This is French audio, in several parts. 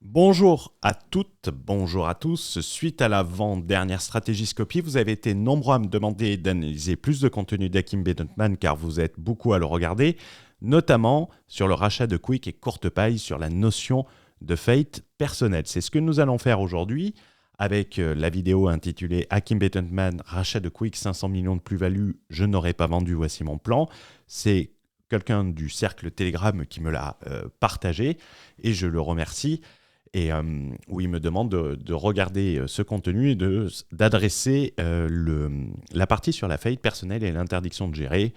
Bonjour à toutes, bonjour à tous. Suite à l'avant-dernière stratégie Scopy, vous avez été nombreux à me demander d'analyser plus de contenu d'Hakim Benotman car vous êtes beaucoup à le regarder, notamment sur le rachat de Quick et Courtepaille sur la notion de fate personnel. C'est ce que nous allons faire aujourd'hui avec la vidéo intitulée Hakim Benotman, rachat de Quick, 500 millions de plus-value, je n'aurais pas vendu, voici mon plan. C'est quelqu'un du cercle Telegram qui me l'a partagé et je le remercie et où il me demande de regarder ce contenu et d'adresser la partie sur la faillite personnelle et l'interdiction de gérer.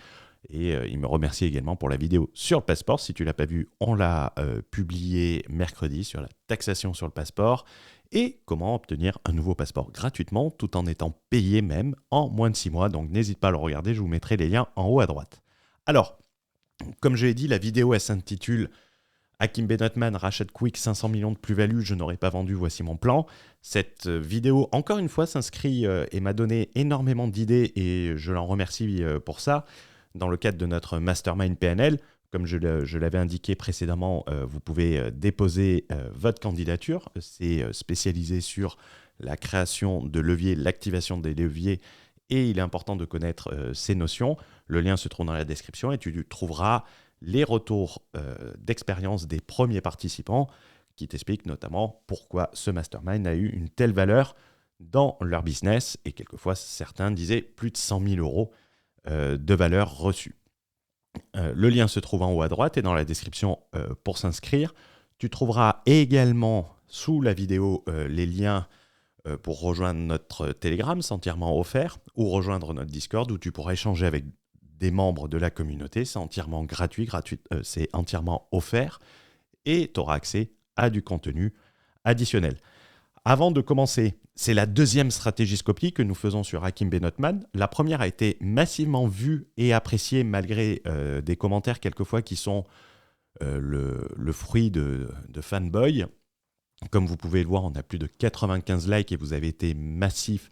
Et il me remercie également pour la vidéo sur le passeport. Si tu ne l'as pas vue, on l'a publié mercredi sur la taxation sur le passeport et comment obtenir un nouveau passeport gratuitement tout en étant payé même en moins de 6 mois. Donc n'hésite pas à le regarder, je vous mettrai les liens en haut à droite. Alors, comme je l'ai dit, la vidéo elle s'intitule Hakim Benotman rachète Quick 500 millions de plus-value, je n'aurais pas vendu, voici mon plan. Cette vidéo, encore une fois, s'inscrit et m'a donné énormément d'idées et je l'en remercie pour ça. Dans le cadre de notre Mastermind PNL, comme je l'avais indiqué précédemment, vous pouvez déposer votre candidature. C'est spécialisé sur la création de leviers, l'activation des leviers et il est important de connaître ces notions. Le lien se trouve dans la description et tu trouveras les retours d'expérience des premiers participants qui t'expliquent notamment pourquoi ce mastermind a eu une telle valeur dans leur business et quelquefois certains disaient plus de 100 000 euros de valeur reçue. Le lien se trouve en haut à droite et dans la description pour s'inscrire. Tu trouveras également sous la vidéo les liens pour rejoindre notre Telegram, c'est entièrement offert, ou rejoindre notre Discord où tu pourras échanger avec des membres de la communauté. C'est entièrement gratuit, c'est entièrement offert et tu auras accès à du contenu additionnel. Avant de commencer, c'est la deuxième stratégie Scopely que nous faisons sur Hakim Benotman. La première a été massivement vue et appréciée malgré des commentaires quelquefois qui sont le fruit de fanboys. Comme vous pouvez le voir, on a plus de 95 likes et vous avez été massif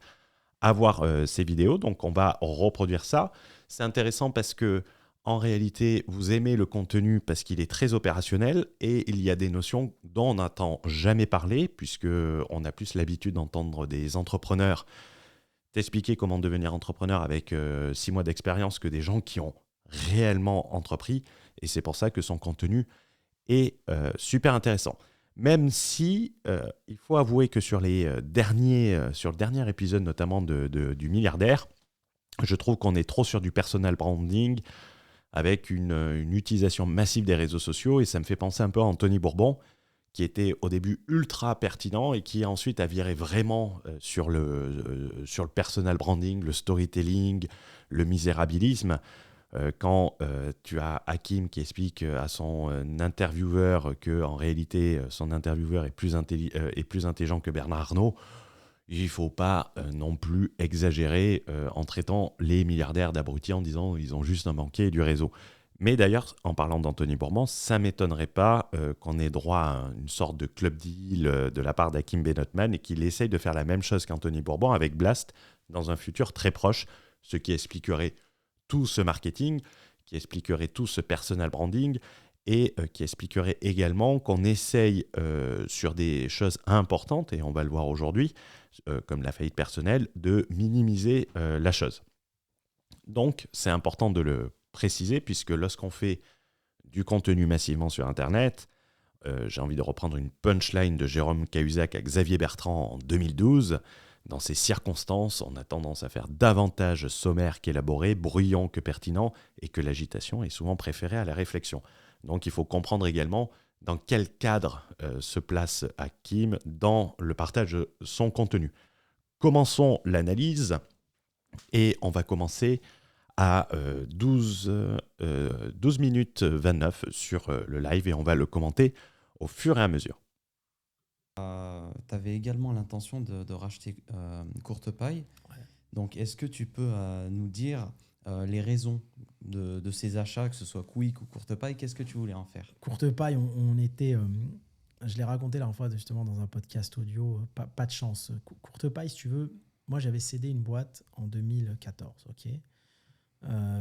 à voir ces vidéos. Donc on va reproduire ça. C'est intéressant parce que en réalité, vous aimez le contenu parce qu'il est très opérationnel et il y a des notions dont on n'entend jamais parler puisque on a plus l'habitude d'entendre des entrepreneurs t'expliquer comment devenir entrepreneur avec 6 mois d'expérience que des gens qui ont réellement entrepris. Et c'est pour ça que son contenu est super intéressant. Même si il faut avouer que sur le dernier épisode notamment du milliardaire, je trouve qu'on est trop sur du personal branding avec une utilisation massive des réseaux sociaux et ça me fait penser un peu à Anthony Bourbon qui était au début ultra pertinent et qui ensuite a viré vraiment sur le personal branding, le storytelling, le misérabilisme. Quand tu as Hakim qui explique à son intervieweur qu'en réalité son intervieweur est plus intelligent que Bernard Arnault, il ne faut pas non plus exagérer en traitant les milliardaires d'abrutis en disant ils ont juste un banquier et du réseau. Mais d'ailleurs, en parlant d'Anthony Bourbon, ça ne m'étonnerait pas qu'on ait droit à une sorte de club deal de la part d'Hakim Benotman et qu'il essaye de faire la même chose qu'Anthony Bourbon avec Blast dans un futur très proche, ce qui expliquerait tout ce marketing, qui expliquerait tout ce personal branding et qui expliquerait également qu'on essaye sur des choses importantes, et on va le voir aujourd'hui, comme la faillite personnelle, de minimiser la chose. Donc, c'est important de le préciser, puisque lorsqu'on fait du contenu massivement sur Internet, j'ai envie de reprendre une punchline de Jérôme Cahuzac à Xavier Bertrand en 2012. Dans ces circonstances, on a tendance à faire davantage sommaire qu'élaboré, bruyant que pertinent, et que l'agitation est souvent préférée à la réflexion. Donc il faut comprendre également dans quel cadre se place Hakim dans le partage de son contenu. Commençons l'analyse, et on va commencer à 12 minutes 29 sur le live, et on va le commenter au fur et à mesure. Tu avais également l'intention de racheter Courtepaille. Donc, est-ce que tu peux nous dire les raisons de ces achats, que ce soit Quick ou Courtepaille, qu'est-ce que tu voulais en faire? Courte paille, on était. Je l'ai raconté la dernière fois justement dans un podcast audio. Pas de chance. Courte paille, si tu veux. Moi, j'avais cédé une boîte en 2014. Ok.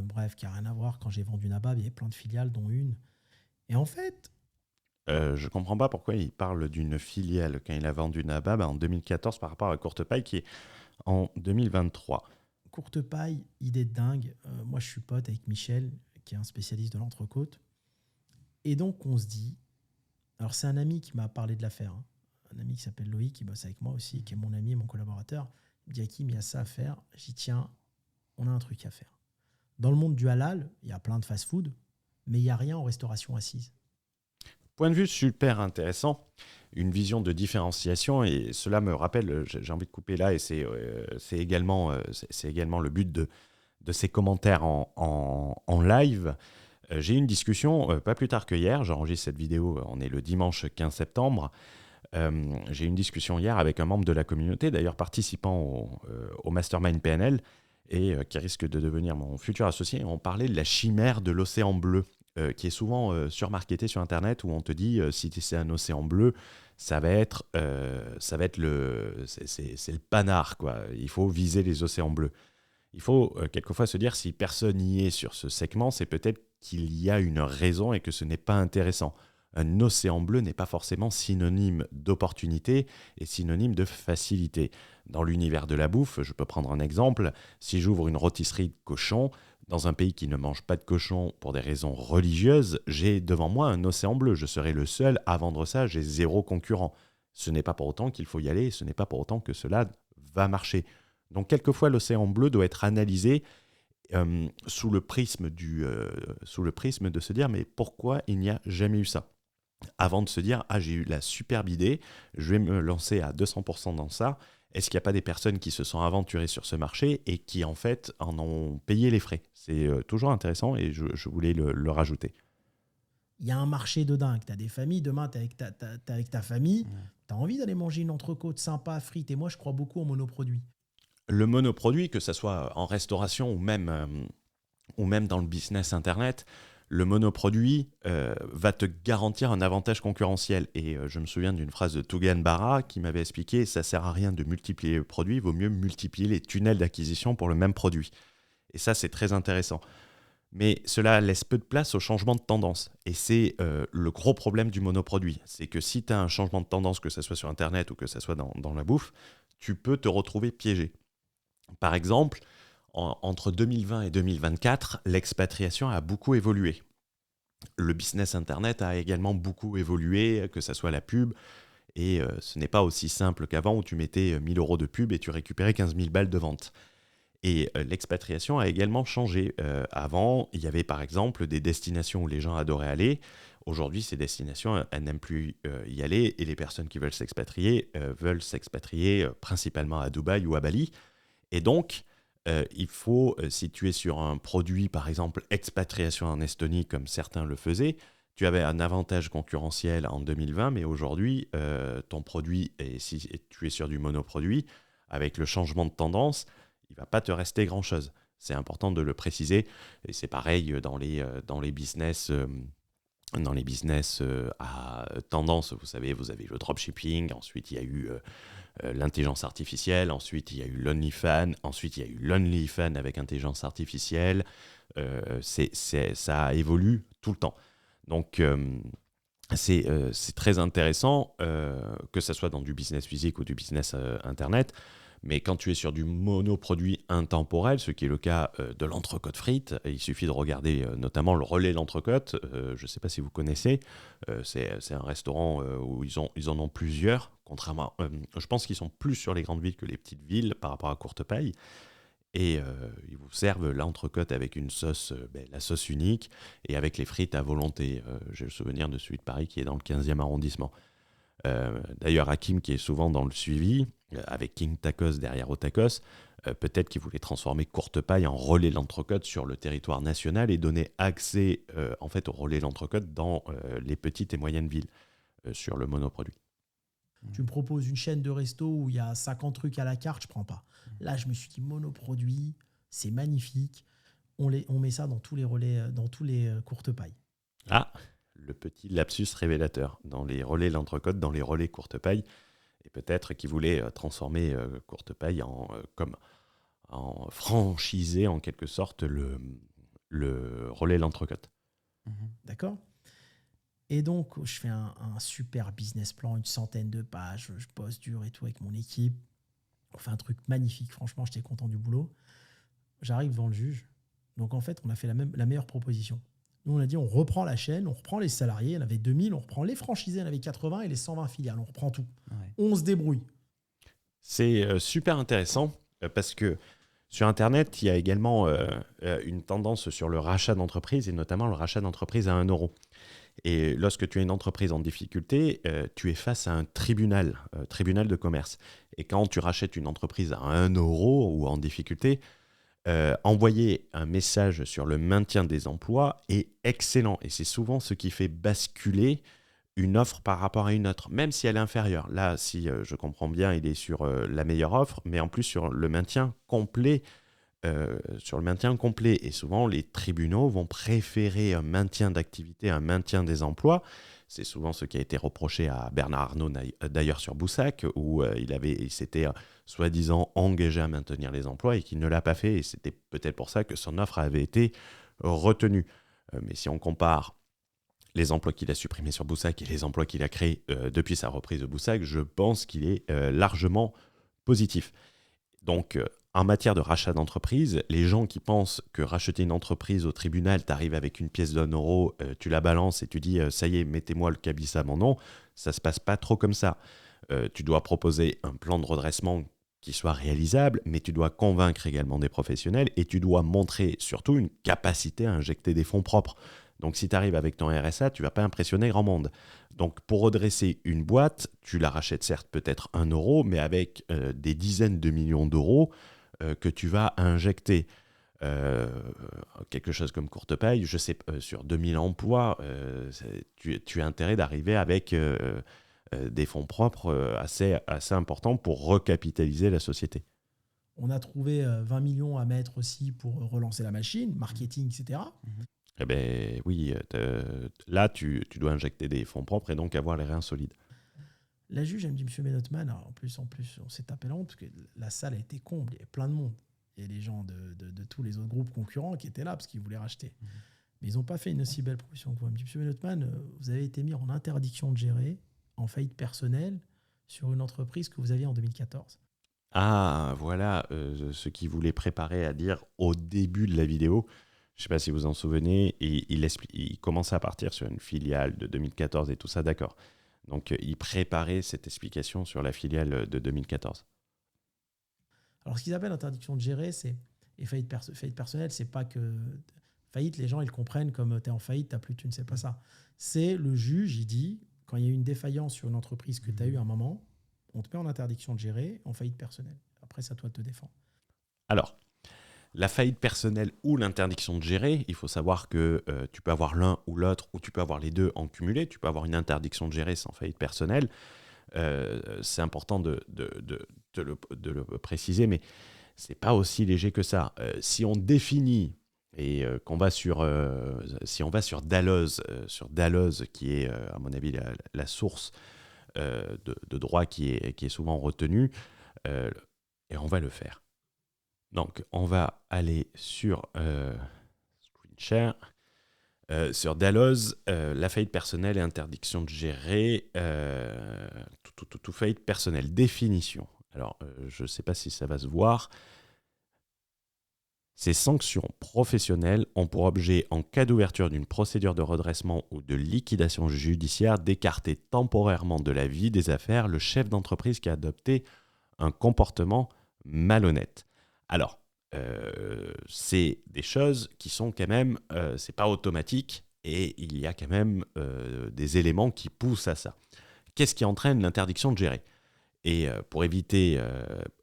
Bref, qui n'a rien à voir. Quand j'ai vendu Nabab, il y avait plein de filiales, dont une. Et en fait, Je comprends pas pourquoi il parle d'une filiale quand il a vendu Nabab en 2014 par rapport à Courtepaille qui est en 2023. Courte paille, idée de dingue. Moi, je suis pote avec Michel, qui est un spécialiste de l'entrecôte. Et donc, on se dit... Alors, c'est un ami qui m'a parlé de l'affaire. Hein. Un ami qui s'appelle Loïc, qui bosse avec moi aussi, qui est mon ami et mon collaborateur. Il me dit, Hakim, il y a ça à faire. J'y tiens, on a un truc à faire. Dans le monde du halal, il y a plein de fast-food, mais il n'y a rien en restauration assise. Point de vue super intéressant, une vision de différenciation, et cela me rappelle, j'ai envie de couper là, et c'est également le but de ces commentaires en live. J'ai eu une discussion pas plus tard que hier, j'enregistre cette vidéo, on est le dimanche 15 septembre. J'ai eu une discussion hier avec un membre de la communauté, d'ailleurs participant au Mastermind PNL, et qui risque de devenir mon futur associé. On parlait de la chimère de l'océan bleu, qui est souvent surmarketé sur Internet, où on te dit si c'est un océan bleu, c'est le panard, quoi. Il faut viser les océans bleus. Il faut quelquefois se dire si personne n'y est sur ce segment, c'est peut-être qu'il y a une raison et que ce n'est pas intéressant. Un océan bleu n'est pas forcément synonyme d'opportunité et synonyme de facilité. Dans l'univers de la bouffe, je peux prendre un exemple. Si j'ouvre une rôtisserie de cochon, dans un pays qui ne mange pas de cochon pour des raisons religieuses, j'ai devant moi un océan bleu. Je serai le seul à vendre ça, j'ai zéro concurrent. Ce n'est pas pour autant qu'il faut y aller, ce n'est pas pour autant que cela va marcher. Donc quelquefois, l'océan bleu doit être analysé sous le prisme de se dire mais pourquoi il n'y a jamais eu ça ? Avant de se dire j'ai eu la superbe idée, je vais me lancer à 200% dans ça. Est-ce qu'il n'y a pas des personnes qui se sont aventurées sur ce marché et qui en fait en ont payé les frais ? C'est toujours intéressant et je voulais le rajouter. Il y a un marché de dingue. Tu as des familles, demain, tu es avec ta famille, tu as envie d'aller manger une entrecôte sympa, frite. Et moi, je crois beaucoup au monoproduit. Le monoproduit, que ce soit en restauration ou même dans le business Internet, le monoproduit va te garantir un avantage concurrentiel. Et je me souviens d'une phrase de Tougan Barra qui m'avait expliqué « ça ne sert à rien de multiplier le produit, il vaut mieux multiplier les tunnels d'acquisition pour le même produit ». Et ça, c'est très intéressant. Mais cela laisse peu de place au changement de tendance. Et c'est le gros problème du monoproduit. C'est que si tu as un changement de tendance, que ce soit sur Internet ou que ce soit dans la bouffe, tu peux te retrouver piégé. Par exemple, entre 2020 et 2024, l'expatriation a beaucoup évolué. Le business Internet a également beaucoup évolué, que ce soit la pub. Et ce n'est pas aussi simple qu'avant où tu mettais 1 000 € de pub et tu récupérais 15 000 balles de vente. Et l'expatriation a également changé. Avant, il y avait par exemple des destinations où les gens adoraient aller. Aujourd'hui, ces destinations, elles n'aiment plus y aller. Et les personnes qui veulent s'expatrier principalement à Dubaï ou à Bali. Et donc, il faut, si tu es sur un produit, par exemple, expatriation en Estonie, comme certains le faisaient, tu avais un avantage concurrentiel en 2020, mais aujourd'hui, ton produit, et si tu es sur du monoproduit, avec le changement de tendance, il ne va pas te rester grand-chose. C'est important de le préciser. Et c'est pareil dans les business... à tendance, vous savez, vous avez le dropshipping, ensuite il y a eu l'intelligence artificielle, ensuite il y a eu l'OnlyFans, ensuite il y a eu l'OnlyFans avec intelligence artificielle. Ça évolue tout le temps. Donc c'est très intéressant que ce soit dans du business physique ou du business Internet. Mais quand tu es sur du monoproduit intemporel, ce qui est le cas de l'entrecôte frite, il suffit de regarder notamment le Relais l'Entrecôte. Je ne sais pas si vous connaissez. C'est un restaurant où ils en ont plusieurs. Contrairement, je pense qu'ils sont plus sur les grandes villes que les petites villes par rapport à Courtepaille. Et ils vous servent l'entrecôte avec une sauce, la sauce unique, et avec les frites à volonté. J'ai le souvenir de celui de Paris qui est dans le 15e arrondissement. D'ailleurs, Hakim, qui est souvent dans le suivi, avec King Tacos derrière au Tacos, peut-être qu'il voulait transformer Courtepaille en Relais l'Entrecôte sur le territoire national et donner accès en fait au Relais l'Entrecôte dans les petites et moyennes villes sur le monoproduit. Tu me proposes une chaîne de resto où il y a 50 trucs à la carte, je prends pas. Là, je me suis dit monoproduit, c'est magnifique. On met ça dans tous les relais, dans tous les Courtepailles. Ah, le petit lapsus révélateur dans les Relais l'Entrecôte, dans les Relais Courtepaille. Et peut-être qu'il voulait transformer Courtepaille en franchisé en quelque sorte le Relais l'Entrecôte. D'accord ? Et donc, je fais un super business plan, une centaine de pages, je bosse dur et tout avec mon équipe. On fait un truc magnifique, franchement, j'étais content du boulot. J'arrive devant le juge. Donc, en fait, on a fait la meilleure proposition. Nous, on a dit, on reprend la chaîne, on reprend les salariés, il y en avait 2000, on reprend les franchisés, il y en avait 80 et les 120 filiales, on reprend tout. Ouais. On se débrouille. C'est super intéressant parce que sur Internet, il y a également une tendance sur le rachat d'entreprise et notamment le rachat d'entreprise à 1 euro. Et lorsque tu es une entreprise en difficulté, tu es face à un tribunal de commerce. Et quand tu rachètes une entreprise à 1 euro ou en difficulté, envoyer un message sur le maintien des emplois est excellent. Et c'est souvent ce qui fait basculer une offre par rapport à une autre, même si elle est inférieure. Là, si je comprends bien, il est sur la meilleure offre, mais en plus sur le maintien complet. Et souvent, les tribunaux vont préférer un maintien d'activité, un maintien des emplois. C'est souvent ce qui a été reproché à Bernard Arnault, d'ailleurs sur Boussac, où il s'était soi-disant engagé à maintenir les emplois et qu'il ne l'a pas fait. Et c'était peut-être pour ça que son offre avait été retenue. Mais si on compare les emplois qu'il a supprimés sur Boussac et les emplois qu'il a créés depuis sa reprise de Boussac, je pense qu'il est largement positif. Donc, en matière de rachat d'entreprise, les gens qui pensent que racheter une entreprise au tribunal, tu arrives avec une pièce d'1 euro, tu la balances et tu dis « ça y est, mettez-moi le cabis à mon nom », ça ne se passe pas trop comme ça. Tu dois proposer un plan de redressement qui soit réalisable, mais tu dois convaincre également des professionnels et tu dois montrer surtout une capacité à injecter des fonds propres. Donc, si tu arrives avec ton RSA, tu ne vas pas impressionner grand monde. Donc, pour redresser une boîte, tu la rachètes certes peut-être 1 euro, mais avec des dizaines de millions d'euros que tu vas injecter. Quelque chose comme Courtepaille, je sais, sur 2000 emplois, tu as intérêt d'arriver avec des fonds propres assez importants pour recapitaliser la société. On a trouvé 20 millions à mettre aussi pour relancer la machine, marketing, etc. Eh bien oui, là tu dois injecter des fonds propres et donc avoir les reins solides. La juge, elle me dit, Monsieur Benotman, en plus, on s'est tapé la honte parce que la salle a été comble, il y avait plein de monde. Il y a les gens de tous les autres groupes concurrents qui étaient là parce qu'ils voulaient racheter. Mais ils n'ont pas fait une aussi belle proposition que vous. Elle me dit, Monsieur Benotman, vous avez été mis en interdiction de gérer, en faillite personnelle, sur une entreprise que vous aviez en 2014. Ah, voilà ce qu'il voulait préparer à dire au début de la vidéo. Je ne sais pas si vous vous en souvenez, et il commençait à partir sur une filiale de 2014 et tout ça, d'accord. Donc, il préparait cette explication sur la filiale de 2014. Alors, ce qu'ils appellent interdiction de gérer, et faillite personnelle, c'est pas que... Faillite, les gens, ils comprennent comme tu es en faillite, tu n'as plus, tu ne sais pas ça. C'est le juge, il dit, quand il y a eu une défaillance sur une entreprise que tu as eu à un moment, on te met en interdiction de gérer, en faillite personnelle. Après, c'est à toi de te défendre. Alors, la faillite personnelle ou l'interdiction de gérer, il faut savoir que tu peux avoir l'un ou l'autre, ou tu peux avoir les deux en cumulé. Tu peux avoir une interdiction de gérer sans faillite personnelle. C'est important de le préciser, mais ce n'est pas aussi léger que ça. Si on définit et qu'on va si on va sur Dalloz, qui est, à mon avis, la source de droit qui est souvent retenue, et on va le faire. Donc, on va aller sur Screen Share. Sur Dalloz, la faillite personnelle et interdiction de gérer, tout faillite personnelle. Définition. Alors, je ne sais pas si ça va se voir. Ces sanctions professionnelles ont pour objet, en cas d'ouverture d'une procédure de redressement ou de liquidation judiciaire, d'écarter temporairement de la vie des affaires le chef d'entreprise qui a adopté un comportement malhonnête. Alors, c'est des choses qui sont quand même, c'est pas automatique et il y a quand même des éléments qui poussent à ça. Qu'est-ce qui entraîne l'interdiction de gérer ? Et pour éviter,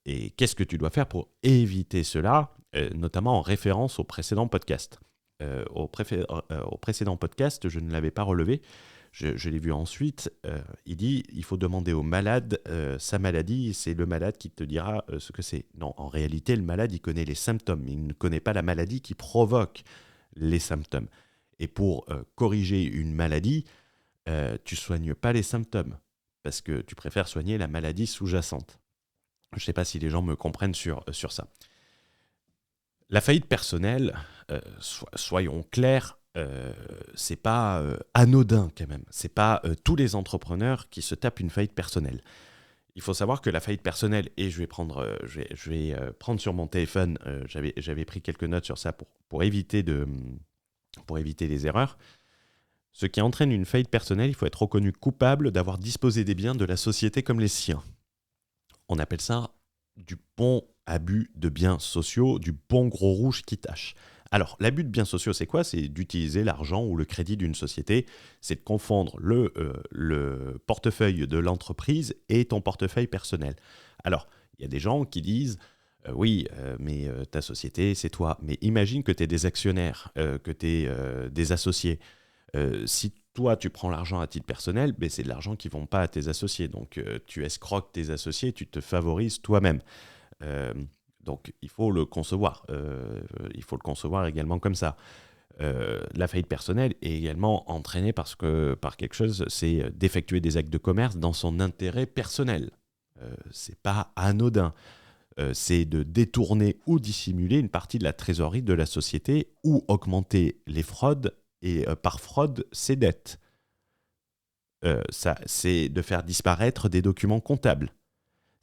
et qu'est-ce que tu dois faire pour éviter cela, notamment en référence au précédent podcast. Au précédent podcast, je ne l'avais pas relevé. Je l'ai vu ensuite, il dit il faut demander au malade sa maladie, c'est le malade qui te dira ce que c'est. Non, en réalité, le malade, il connaît les symptômes, il ne connaît pas la maladie qui provoque les symptômes. Et pour corriger une maladie, tu ne soignes pas les symptômes, parce que tu préfères soigner la maladie sous-jacente. Je ne sais pas si les gens me comprennent sur ça. La faillite personnelle, soyons clairs, c'est pas anodin quand même. C'est pas tous les entrepreneurs qui se tapent une faillite personnelle. Il faut savoir que la faillite personnelle, et je vais prendre sur mon téléphone, j'avais pris quelques notes sur ça pour éviter les erreurs. Ce qui entraîne une faillite personnelle, il faut être reconnu coupable d'avoir disposé des biens de la société comme les siens. On appelle ça du bon abus de biens sociaux, du bon gros rouge qui tâche. Alors, l'abus de biens sociaux, c'est quoi ? C'est d'utiliser l'argent ou le crédit d'une société. C'est de confondre le portefeuille de l'entreprise et ton portefeuille personnel. Alors, il y a des gens qui disent oui, mais ta société, c'est toi. Mais imagine que tu es des actionnaires, que tu es des associés. Si toi, tu prends l'argent à titre personnel, ben, c'est de l'argent qui ne va pas à tes associés. Donc, tu escroques tes associés, tu te favorises toi-même. Donc, il faut le concevoir. Il faut le concevoir également comme ça. La faillite personnelle est également entraînée par quelque chose, c'est d'effectuer des actes de commerce dans son intérêt personnel. C'est pas anodin. C'est de détourner ou dissimuler une partie de la trésorerie de la société ou augmenter les fraudes et par fraude ses dettes. C'est de faire disparaître des documents comptables.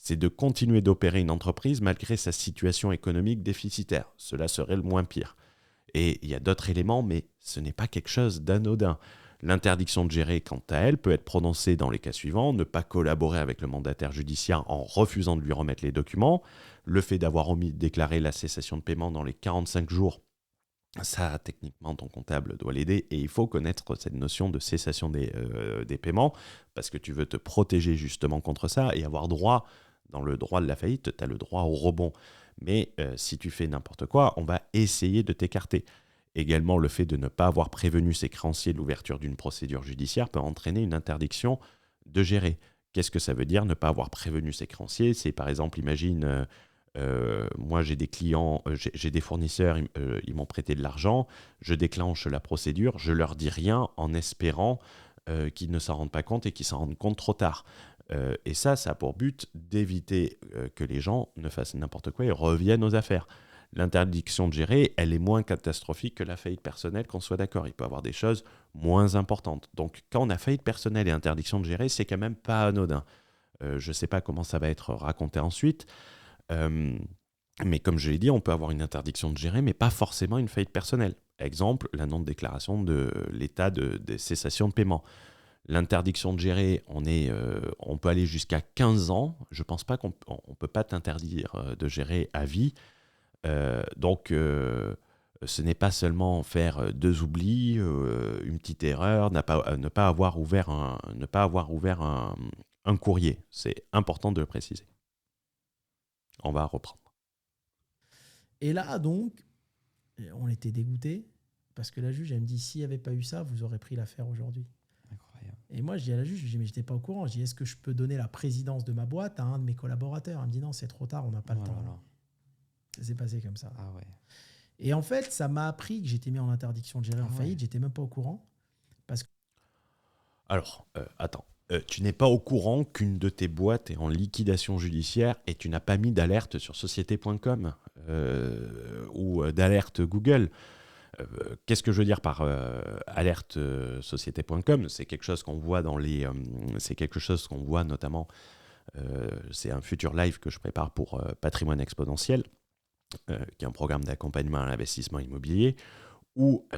C'est de continuer d'opérer une entreprise malgré sa situation économique déficitaire. Cela serait le moins pire. Et il y a d'autres éléments, mais ce n'est pas quelque chose d'anodin. L'interdiction de gérer, quant à elle, peut être prononcée dans les cas suivants: ne pas collaborer avec le mandataire judiciaire en refusant de lui remettre les documents, le fait d'avoir omis de déclarer la cessation de paiement dans les 45 jours. Ça, techniquement, ton comptable doit l'aider, et il faut connaître cette notion de cessation des paiements, parce que tu veux te protéger justement contre ça et avoir droit, dans le droit de la faillite, tu as le droit au rebond. Mais si tu fais n'importe quoi, on va essayer de t'écarter. Également, le fait de ne pas avoir prévenu ses créanciers de l'ouverture d'une procédure judiciaire peut entraîner une interdiction de gérer. Qu'est-ce que ça veut dire, ne pas avoir prévenu ses créanciers ? C'est par exemple, imagine... moi, j'ai des clients, j'ai des fournisseurs, ils m'ont prêté de l'argent, je déclenche la procédure, je leur dis rien en espérant qu'ils ne s'en rendent pas compte et qu'ils s'en rendent compte trop tard. Et ça a pour but d'éviter que les gens ne fassent n'importe quoi et reviennent aux affaires. L'interdiction de gérer, elle est moins catastrophique que la faillite personnelle, qu'on soit d'accord. Il peut y avoir des choses moins importantes. Donc, quand on a faillite personnelle et interdiction de gérer, c'est quand même pas anodin. Je ne sais pas comment ça va être raconté ensuite. Mais comme je l'ai dit, on peut avoir une interdiction de gérer, mais pas forcément une faillite personnelle. Exemple, la non-déclaration de l'état de cessation de paiement. L'interdiction de gérer, on peut aller jusqu'à 15 ans. Je ne pense pas qu'on ne peut pas t'interdire de gérer à vie. Donc, ce n'est pas seulement faire deux oublis, une petite erreur, ne pas avoir ouvert un courrier. C'est important de le préciser. On va reprendre. Et là, donc, on était dégoûtés parce que la juge, elle me dit, s'il n'y avait pas eu ça, vous aurez pris l'affaire aujourd'hui. Incroyable. Et moi, je dis à la juge, je dis, mais je n'étais pas au courant. Je dis, est-ce que je peux donner la présidence de ma boîte à un de mes collaborateurs ? Elle me dit, non, c'est trop tard, on n'a pas le temps. Là. Ça s'est passé comme ça. Ah ouais. Et en fait, ça m'a appris que j'étais mis en interdiction de gérer en faillite. J'étais même pas au courant. Parce que... Alors, attends. Tu n'es pas au courant qu'une de tes boîtes est en liquidation judiciaire et tu n'as pas mis d'alerte sur société.com ou d'alerte Google. Qu'est-ce que je veux dire par alerte société.com ? C'est quelque chose qu'on voit c'est quelque chose qu'on voit notamment. C'est un futur live que je prépare pour Patrimoine Exponentiel, qui est un programme d'accompagnement à l'investissement immobilier, où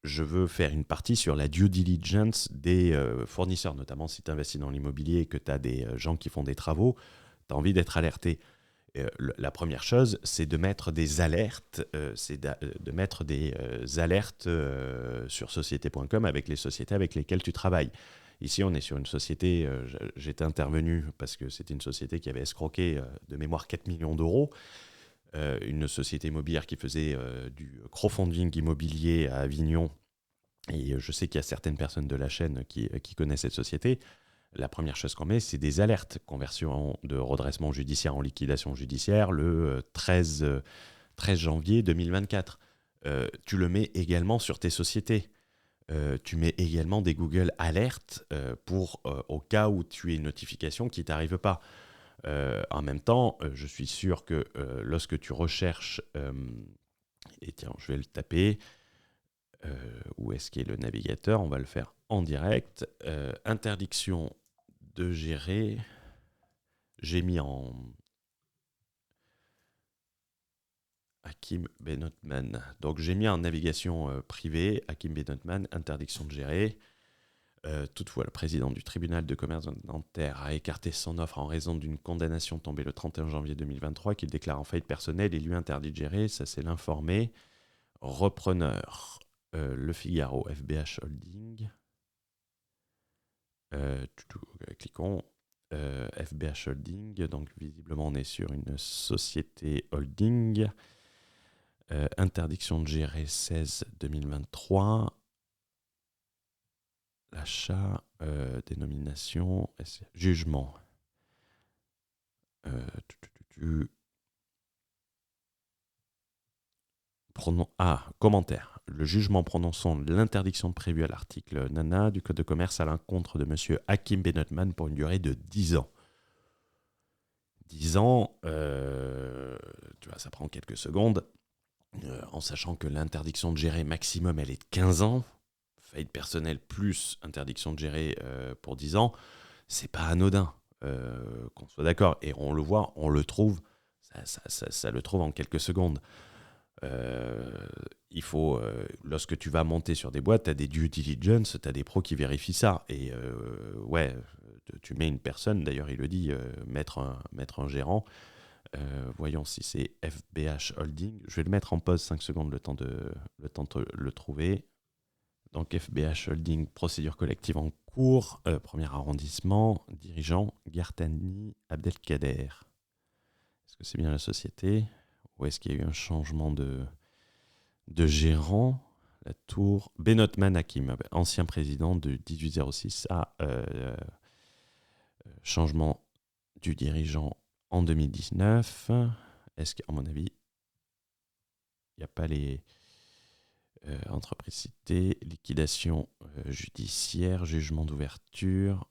je veux faire une partie sur la due diligence des fournisseurs, notamment si tu investis dans l'immobilier et que tu as des gens qui font des travaux, tu as envie d'être alerté. La première chose, c'est de mettre des alertes, sur société.com avec les sociétés avec lesquelles tu travailles. Ici, on est sur une société, j'étais intervenu parce que c'était une société qui avait escroqué de mémoire 4 millions d'euros. Une société immobilière qui faisait du crowdfunding immobilier à Avignon. Et je sais qu'il y a certaines personnes de la chaîne qui connaissent cette société. La première chose qu'on met, c'est des alertes. Conversion de redressement judiciaire en liquidation judiciaire le 13 janvier 2024. Tu le mets également sur tes sociétés. Tu mets également des Google Alerts au cas où tu aies une notification qui ne t'arrive pas. En même temps, je suis sûr que lorsque tu recherches, et tiens, je vais le taper, où est-ce qu'est le navigateur. On va le faire en direct. Interdiction de gérer. J'ai mis en Hakim Benotman. Donc j'ai mis en navigation privée, Hakim Benotman, interdiction de gérer. Toutefois, le président du tribunal de commerce de Nanterre a écarté son offre en raison d'une condamnation tombée le 31 janvier 2023 qu'il déclare en faillite personnelle et lui interdit de gérer. Ça, c'est l'informé. Repreneur, Le Figaro, FBH Holding. Cliquons. FBH Holding. Donc, visiblement, on est sur une société holding. Interdiction de gérer 16-2023. L'achat, dénomination, jugement. Commentaire. Le jugement prononçant l'interdiction prévue à l'article nana du Code de commerce à l'encontre de M. Hakim Benotman pour une durée de 10 ans. 10 ans, tu vois, ça prend quelques secondes, en sachant que l'interdiction de gérer maximum, elle est de 15 ans. Faillite personnelle plus interdiction de gérer pour 10 ans, c'est pas anodin, qu'on soit d'accord. Et on le voit, on le trouve, ça le trouve en quelques secondes. Il faut, lorsque tu vas monter sur des boîtes, tu as des due diligence, tu as des pros qui vérifient ça. Et tu mets une personne, d'ailleurs il le dit, mettre un gérant. Voyons si c'est FBH Holding. Je vais le mettre en pause 5 secondes, le temps de le trouver. Donc FBH Holding, procédure collective en cours, premier arrondissement, dirigeant Gartani Abdelkader. Est-ce que c'est bien la société ? Ou est-ce qu'il y a eu un changement de gérant ? La tour Benotman Hakim, ancien président de 1806 à changement du dirigeant en 2019. Est-ce qu'à mon avis, il n'y a pas les... entreprise citée, liquidation judiciaire, jugement d'ouverture,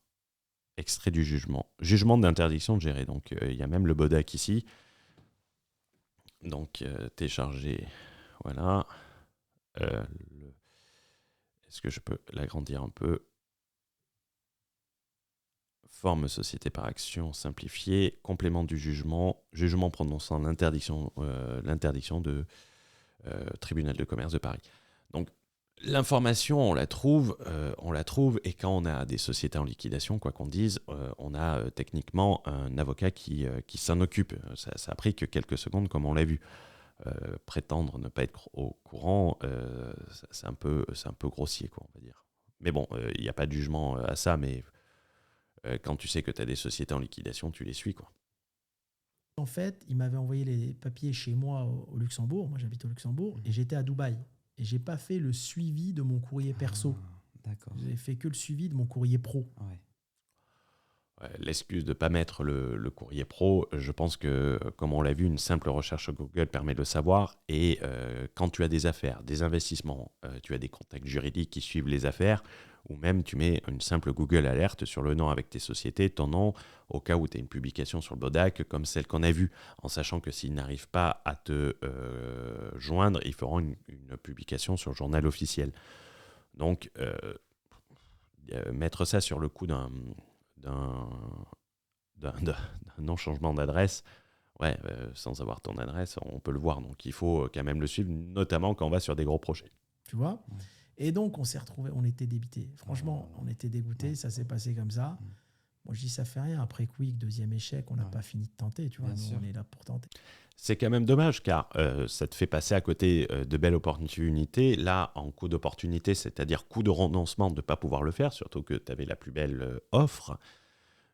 extrait du jugement d'interdiction de gérer. Donc il y a même le BODAC ici. Donc télécharger, voilà. Est-ce que je peux l'agrandir un peu ? Forme société par action simplifiée, complément du jugement prononçant l'interdiction de tribunal de commerce de Paris. Donc, l'information, on la trouve, et quand on a des sociétés en liquidation, quoi qu'on dise, on a techniquement un avocat qui s'en occupe. Ça a pris que quelques secondes, comme on l'a vu. Prétendre ne pas être au courant, c'est un peu grossier, quoi, on va dire. Mais bon, il n'y a pas de jugement à ça, mais quand tu sais que tu as des sociétés en liquidation, tu les suis, quoi. En fait, il m'avait envoyé les papiers chez moi au Luxembourg. Moi, j'habite au Luxembourg et j'étais à Dubaï. Et j'ai pas fait le suivi de mon courrier perso. D'accord. J'ai fait que le suivi de mon courrier pro. Ouais. L'excuse de ne pas mettre le courrier pro, je pense que, comme on l'a vu, une simple recherche sur Google permet de le savoir. Et quand tu as des affaires, des investissements, tu as des contacts juridiques qui suivent les affaires, ou même tu mets une simple Google alerte sur le nom avec tes sociétés, ton nom, au cas où tu as une publication sur le BODAC, comme celle qu'on a vue, en sachant que s'ils n'arrivent pas à te joindre, ils feront une publication sur le journal officiel. Donc, mettre ça sur le coup d'un non-changement d'adresse, sans avoir ton adresse, on peut le voir. Donc, il faut quand même le suivre, notamment quand on va sur des gros projets. Tu vois ? Et donc, on s'est retrouvés, on était débités. Franchement, on était dégoûtés, ça s'est passé comme ça. Moi, je dis, ça fait rien. Après Quick, deuxième échec, on n'a pas fini de tenter. Tu vois, nous, on est là pour tenter. C'est quand même dommage, car ça te fait passer à côté de belles opportunités. Là, en coup d'opportunité, c'est-à-dire coup de renoncement de ne pas pouvoir le faire, surtout que tu avais la plus belle offre,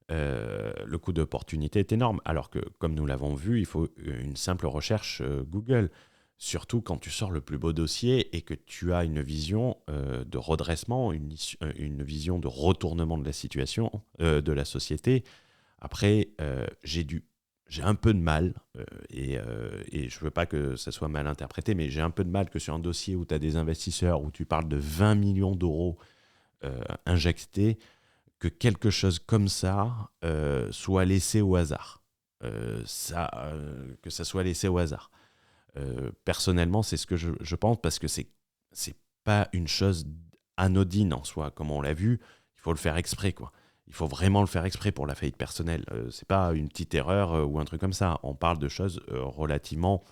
le coût d'opportunité est énorme. Alors que, comme nous l'avons vu, il faut une simple recherche Google. Surtout quand tu sors le plus beau dossier et que tu as une vision de redressement, une vision de retournement de la situation, de la société. Après, j'ai un peu de mal, et je ne veux pas que ça soit mal interprété, mais j'ai un peu de mal que sur un dossier où tu as des investisseurs, où tu parles de 20 millions d'euros injectés, que quelque chose comme ça soit laissé au hasard. Que ça soit laissé au hasard. Personnellement, c'est ce que je pense, parce que c'est pas une chose anodine en soi, comme on l'a vu. Il faut le faire exprès, quoi. Il faut vraiment le faire exprès pour la faillite personnelle. C'est pas une petite erreur ou un truc comme ça. On parle de choses relativement,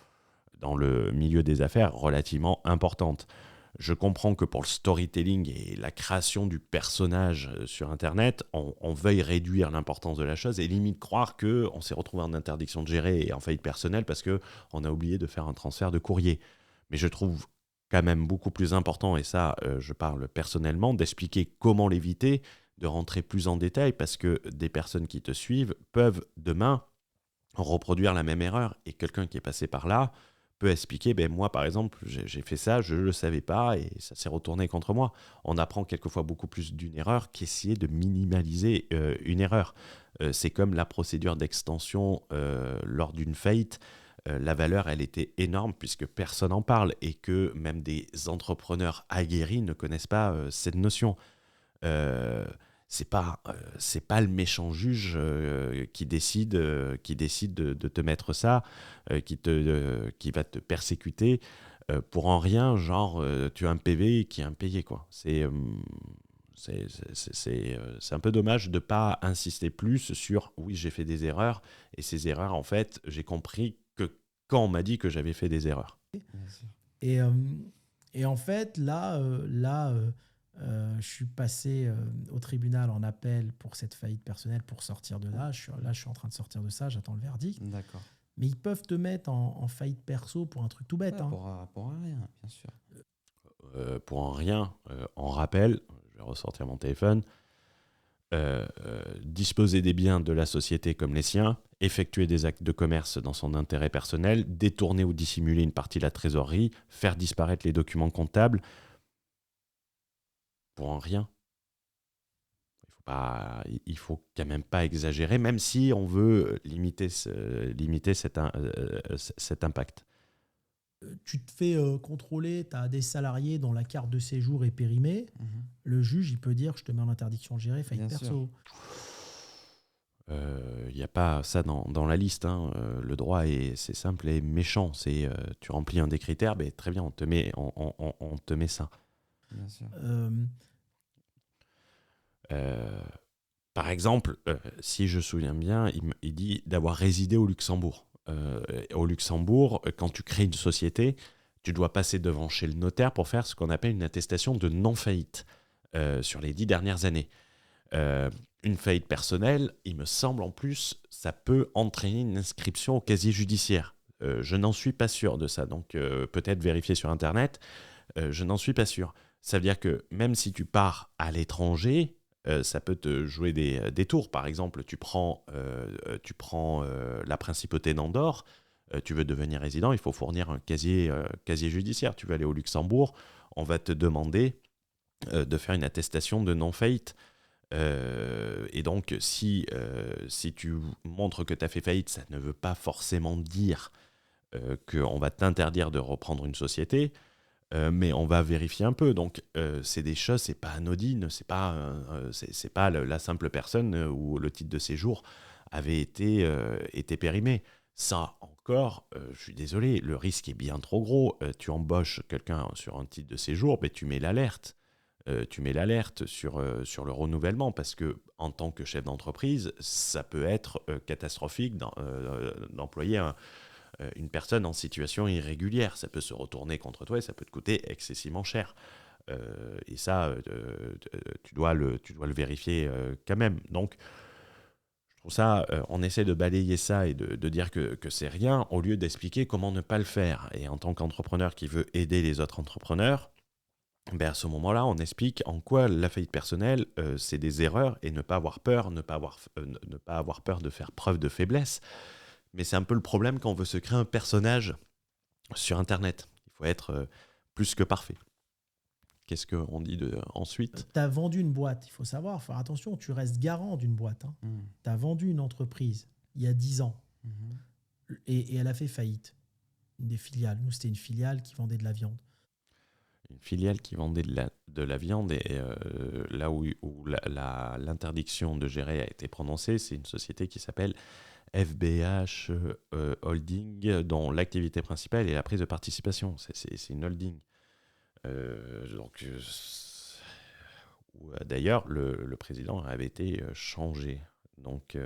dans le milieu des affaires, relativement importantes. Je comprends que pour le storytelling et la création du personnage sur Internet, on veuille réduire l'importance de la chose et limite croire qu'on s'est retrouvé en interdiction de gérer et en faillite personnelle parce qu'on a oublié de faire un transfert de courrier. Mais je trouve quand même beaucoup plus important, et ça, je parle personnellement, d'expliquer comment l'éviter, de rentrer plus en détail parce que des personnes qui te suivent peuvent demain reproduire la même erreur et quelqu'un qui est passé par là peut expliquer, ben moi par exemple j'ai fait ça, je ne le savais pas et ça s'est retourné contre moi. On apprend quelquefois beaucoup plus d'une erreur qu'essayer de minimaliser une erreur. C'est comme la procédure d'extension lors d'une faillite. La valeur, elle était énorme puisque personne n'en parle et que même des entrepreneurs aguerris ne connaissent pas cette notion. Euh, c'est pas le méchant juge qui décide de te mettre ça, qui va te persécuter pour en rien, genre tu as un PV qui est impayé, quoi. C'est un peu dommage de ne pas insister plus sur oui, j'ai fait des erreurs, et ces erreurs, en fait, j'ai compris que quand on m'a dit que j'avais fait des erreurs. Bien sûr. Et en fait, je suis passé au tribunal en appel pour cette faillite personnelle pour sortir de là. Je suis en train de sortir de ça, j'attends le verdict. D'accord. Mais ils peuvent te mettre en faillite perso pour un truc tout bête. Ouais, Hein. pour un rien, bien sûr. Pour en rien, en rappel, je vais ressortir mon téléphone, disposer des biens de la société comme les siens, effectuer des actes de commerce dans son intérêt personnel, détourner ou dissimuler une partie de la trésorerie, faire disparaître les documents comptables, pour en rien. Il faut quand même pas exagérer, même si on veut limiter cet impact. Tu te fais contrôler, tu as des salariés dont la carte de séjour est périmée. Le juge, il peut dire je te mets en interdiction de gérer, faillite Bien perso. Il n'y a pas ça dans la liste. Hein. Le droit, c'est simple et méchant. Tu remplis un des critères, ben, très bien, on te met ça. Bien sûr. Par exemple, si je me souviens bien, il dit d'avoir résidé au Luxembourg. Au Luxembourg, quand tu crées une société, tu dois passer devant chez le notaire pour faire ce qu'on appelle une attestation de non-faillite sur les 10 dernières années. Une faillite personnelle, il me semble en plus, ça peut entraîner une inscription au casier judiciaire. Je n'en suis pas sûr de ça, donc peut-être vérifier sur Internet. Je n'en suis pas sûr. Ça veut dire que même si tu pars à l'étranger, ça peut te jouer des tours. Par exemple, tu prends la principauté d'Andorre, tu veux devenir résident, il faut fournir un casier judiciaire. Tu veux aller au Luxembourg, on va te demander de faire une attestation de non-faillite. Et donc, si tu montres que tu as fait faillite, ça ne veut pas forcément dire qu'on va t'interdire de reprendre une société. Mais on va vérifier un peu. Donc, c'est des choses, c'est pas anodine, c'est pas la simple personne où le titre de séjour avait été périmé. Ça, encore, je suis désolé, le risque est bien trop gros. Tu embauches quelqu'un sur un titre de séjour, mais tu mets l'alerte. Sur le renouvellement parce que, en tant que chef d'entreprise, ça peut être catastrophique d'employer une personne en situation irrégulière. Ça peut se retourner contre toi et ça peut te coûter excessivement cher. Et ça, tu dois le vérifier quand même. Donc, je trouve ça, on essaie de balayer ça et de dire que c'est rien au lieu d'expliquer comment ne pas le faire. Et en tant qu'entrepreneur qui veut aider les autres entrepreneurs, ben à ce moment-là, on explique en quoi la faillite personnelle, c'est des erreurs et ne pas avoir peur, ne pas avoir peur de faire preuve de faiblesse. Mais c'est un peu le problème quand on veut se créer un personnage sur Internet. Il faut être plus que parfait. Qu'est-ce qu'on dit ensuite ? Tu as vendu une boîte, il faut savoir, faire attention, tu restes garant d'une boîte. Hein. Tu as vendu une entreprise il y a 10 ans et elle a fait faillite. Une des filiales. Nous, c'était une filiale qui vendait de la viande. Une filiale qui vendait de la viande et là où l'interdiction de gérer a été prononcée, c'est une société qui s'appelle FBH Holding, dont l'activité principale est la prise de participation. C'est une holding. D'ailleurs, le président avait été changé. Donc,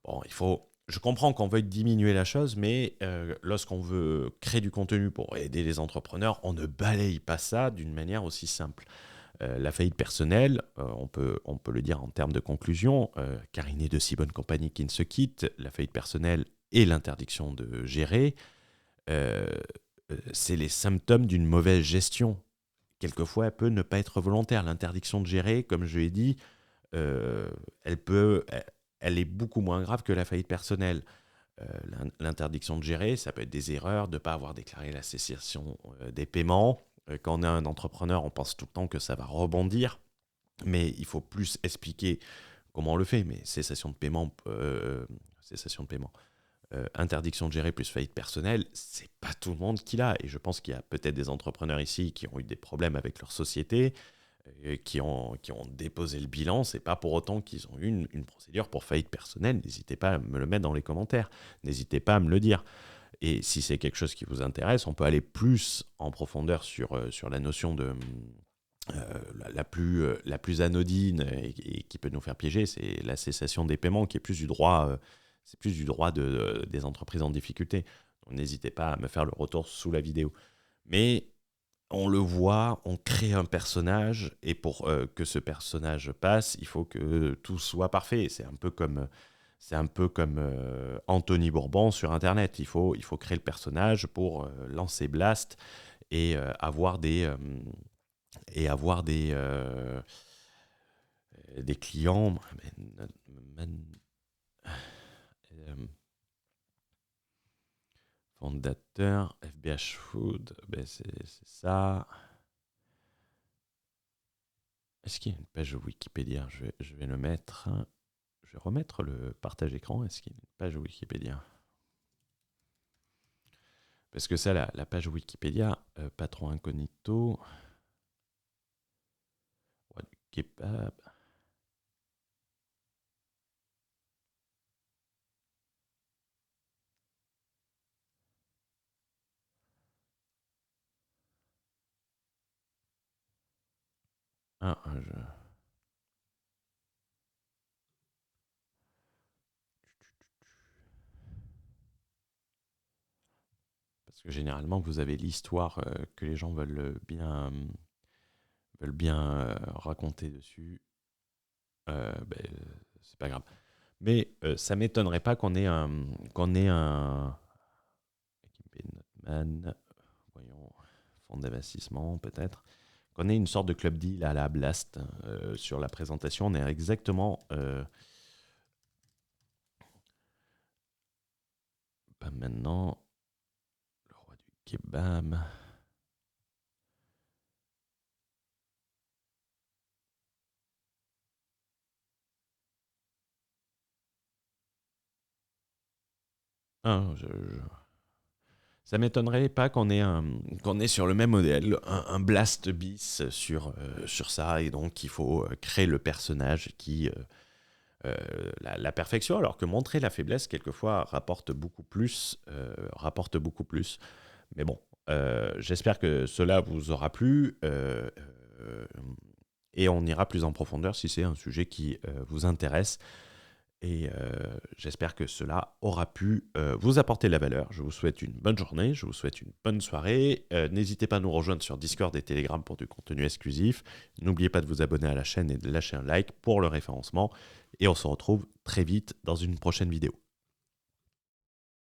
bon, je comprends qu'on veuille diminuer la chose, mais lorsqu'on veut créer du contenu pour aider les entrepreneurs, on ne balaye pas ça d'une manière aussi simple. La faillite personnelle, on peut le dire en termes de conclusion, car il n'est de si bonne compagnie qui ne se quitte. La faillite personnelle et l'interdiction de gérer, c'est les symptômes d'une mauvaise gestion. Quelquefois, elle peut ne pas être volontaire. L'interdiction de gérer, comme je l'ai dit, elle est beaucoup moins grave que la faillite personnelle. L'interdiction de gérer, ça peut être des erreurs, de ne pas avoir déclaré la cessation des paiements. Quand on est un entrepreneur, on pense tout le temps que ça va rebondir, mais il faut plus expliquer comment on le fait. Mais cessation de paiement, interdiction de gérer plus faillite personnelle, c'est pas tout le monde qui l'a. Et je pense qu'il y a peut-être des entrepreneurs ici qui ont eu des problèmes avec leur société, qui ont déposé le bilan. C'est pas pour autant qu'ils ont eu une procédure pour faillite personnelle. N'hésitez pas à me le mettre dans les commentaires. N'hésitez pas à me le dire. Et si c'est quelque chose qui vous intéresse, on peut aller plus en profondeur sur la notion de la plus anodine et qui peut nous faire piéger, c'est la cessation des paiements, qui est plus du droit, des entreprises en difficulté. Donc n'hésitez pas à me faire le retour sous la vidéo. Mais on le voit, on crée un personnage, et pour que ce personnage passe, il faut que tout soit parfait. C'est un peu comme Anthony Bourbon sur Internet. Il faut créer le personnage pour lancer Blast et avoir des clients. Fondateur, FBH Food, ben c'est ça. Est-ce qu'il y a une page Wikipédia ? Je vais le mettre. Je vais remettre le partage écran. Est-ce qu'il y a une page Wikipédia ? Parce que ça, la page Wikipédia, patron incognito, roi du kebab. Parce que généralement, vous avez l'histoire que les gens veulent bien raconter dessus. C'est pas grave. Mais ça m'étonnerait pas qu'on ait un voyons, fonds d'investissement peut-être, qu'on ait une sorte de club deal à la Blast sur la présentation. On est exactement pas maintenant le roi du kebab. Ça m'étonnerait pas qu'on ait sur le même modèle un Blast bis sur ça, et donc il faut créer le personnage qui la perfection, alors que montrer la faiblesse quelquefois rapporte beaucoup plus. Mais bon, j'espère que cela vous aura plu, et on ira plus en profondeur si c'est un sujet qui vous intéresse. Et j'espère que cela aura pu vous apporter de la valeur. Je vous souhaite une bonne journée, je vous souhaite une bonne soirée. N'hésitez pas à nous rejoindre sur Discord et Telegram pour du contenu exclusif. N'oubliez pas de vous abonner à la chaîne et de lâcher un like pour le référencement. Et on se retrouve très vite dans une prochaine vidéo.